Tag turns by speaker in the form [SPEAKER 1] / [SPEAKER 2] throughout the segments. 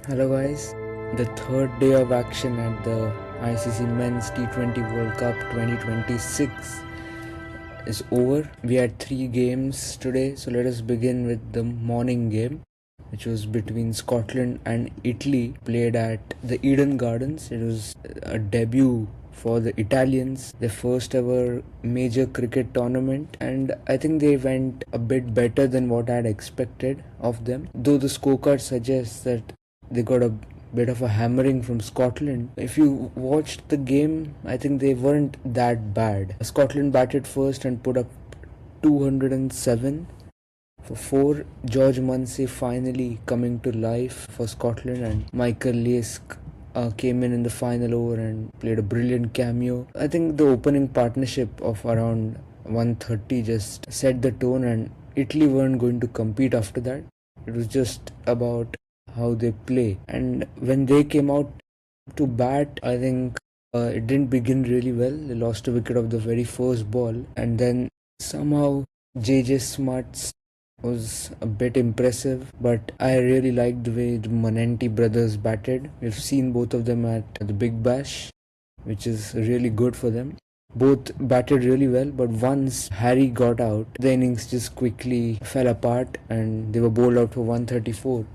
[SPEAKER 1] Hello guys, the third day of action at the ICC Men's T20 World Cup 2026 is over. We had 3 games today, so let us begin with the morning game, which was between Scotland and Italy, played at the Eden Gardens. It was a debut for the Italians, their first ever major cricket tournament, and I think they went a bit better than what I had expected of them. Though the scorecard suggests that they got a bit of a hammering from Scotland. If you watched the game, I think they weren't that bad. Scotland batted first and put up 207 for 4. George Munsey finally coming to life for Scotland, and Michael Leask came in the final over and played a brilliant cameo. I think the opening partnership of around 130 just set the tone, and Italy weren't going to compete after that. It was just about how they play. And when they came out to bat, I think it didn't begin really well. They lost a wicket of the very first ball, and then somehow JJ Smarts was a bit impressive, but I really liked the way the Manenti brothers batted. We've seen both of them at the Big Bash, which is really good for them. Both batted really well, but once Harry got out, the innings just quickly fell apart and they were bowled out for 134.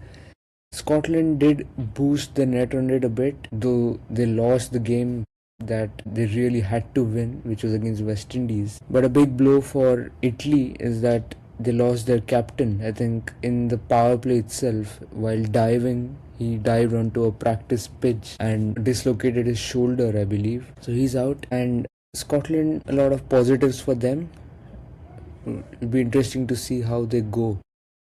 [SPEAKER 1] Scotland did boost the net run rate a bit, though they lost the game that they really had to win, which was against West Indies. But a big blow for Italy is that they lost their captain. I think in the power play itself, while diving, he dived onto a practice pitch and dislocated his shoulder, I believe. So he's out, and Scotland, a lot of positives for them. It'll be interesting to see how they go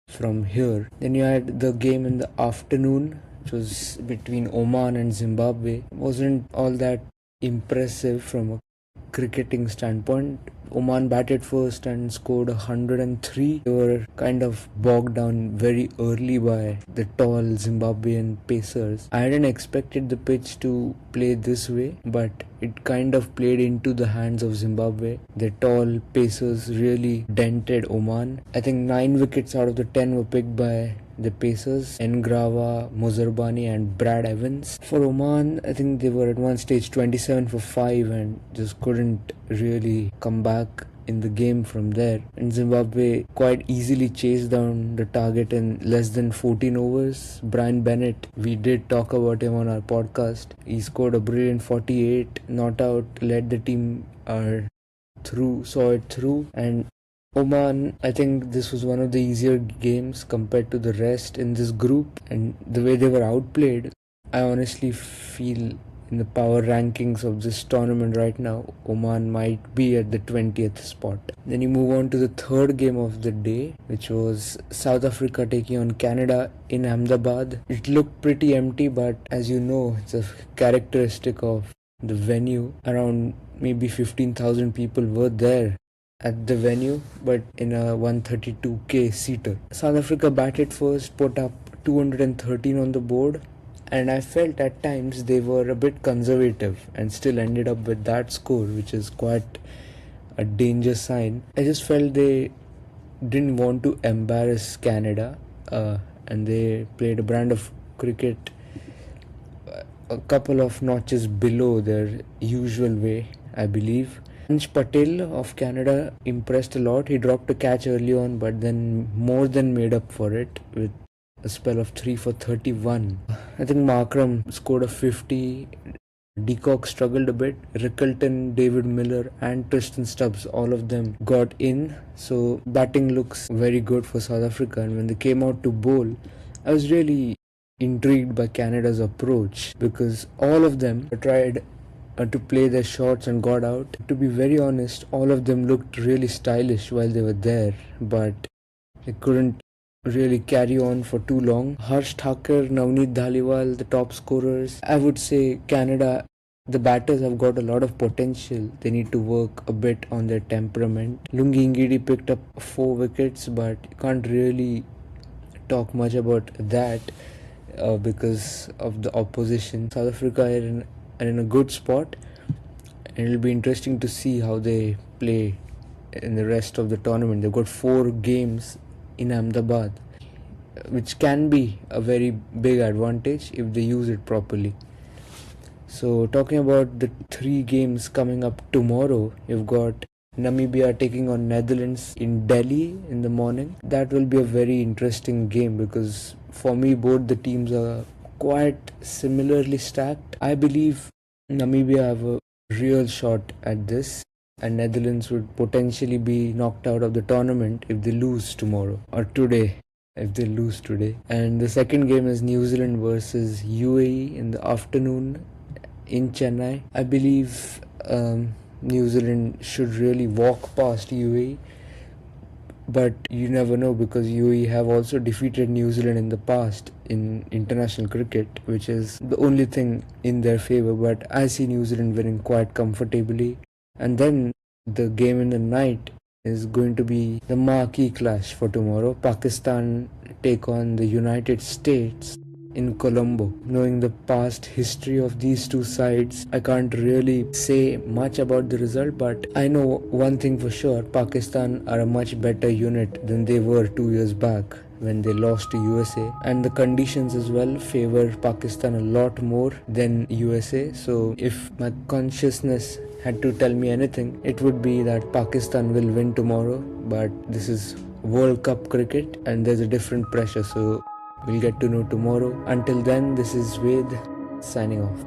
[SPEAKER 1] from here. Then you had the game in the afternoon, which was between Oman and Zimbabwe. It wasn't all that impressive from a cricketing standpoint. Oman batted first and scored 103. They were kind of bogged down very early by the tall Zimbabwean pacers. I hadn't expected the pitch to play this way, but it kind of played into the hands of Zimbabwe. The tall pacers really dented Oman. I think 9 wickets out of the 10 were picked by the pacers, Ngrava, Muzarbani and Brad Evans. For Oman, I think they were at one stage 27 for 5 and just couldn't really come back in the game from there. And Zimbabwe quite easily chased down the target in less than 14 overs. Brian Bennett, we did talk about him on our podcast. He scored a brilliant 48, not out, led the team saw it through. And Oman, I think this was one of the easier games compared to the rest in this group, and the way they were outplayed, I honestly feel in the power rankings of this tournament right now, Oman might be at the 20th spot. Then you move on to the third game of the day, which was South Africa taking on Canada in Ahmedabad. It looked pretty empty, but as you know, it's a characteristic of the venue. Around maybe 15,000 people were there at the venue, but in a 132k seater. South Africa batted first, put up 213 on the board, and I felt at times they were a bit conservative and still ended up with that score, which is quite a danger sign. I just felt they didn't want to embarrass Canada, and they played a brand of cricket a couple of notches below their usual way, I believe. Ansh Patel of Canada impressed a lot. He dropped a catch early on, but then more than made up for it with a spell of 3 for 31. I think Markram scored a 50. Deacock struggled a bit. Rickleton, David Miller and Tristan Stubbs, all of them got in. So batting looks very good for South Africa. And when they came out to bowl, I was really intrigued by Canada's approach, because all of them tried to play their shots and got out. To be very honest, all of them looked really stylish while they were there, but they couldn't really carry on for too long. Harsh Thakur, Navneet Dhaliwal, the top scorers. I would say Canada, the batters have got a lot of potential. They need to work a bit on their temperament. Lungi Ngidi picked up 4 wickets, but you can't really talk much about that because of the opposition. South Africa are in a good spot, and it'll be interesting to see how they play in the rest of the tournament. They've got 4 games in Ahmedabad. which can be a very big advantage if they use it properly. So talking about the three games coming up tomorrow, you've got Namibia taking on Netherlands in Delhi in the morning. That will be a very interesting game because for me both the teams are quite similarly stacked. I believe Namibia have a real shot at this, and Netherlands would potentially be knocked out of the tournament if they lose tomorrow or today. If they lose today. And the second game is New Zealand versus UAE in the afternoon in Chennai. I believe New Zealand should really walk past UAE, but you never know because UAE have also defeated New Zealand in the past in international cricket, which is the only thing in their favor. But I see New Zealand winning quite comfortably. And then the game in the night is going to be the marquee clash for tomorrow. Pakistan take on the United States in Colombo. Knowing the past history of these two sides, I can't really say much about the result, but I know one thing for sure: Pakistan are a much better unit than they were 2 years back when they lost to USA, and the conditions as well favor Pakistan a lot more than USA. So if my consciousness had to tell me anything, it would be that Pakistan will win tomorrow, but this is World Cup cricket and there's a different pressure, so we'll get to know tomorrow. Until then, this is Ved signing off.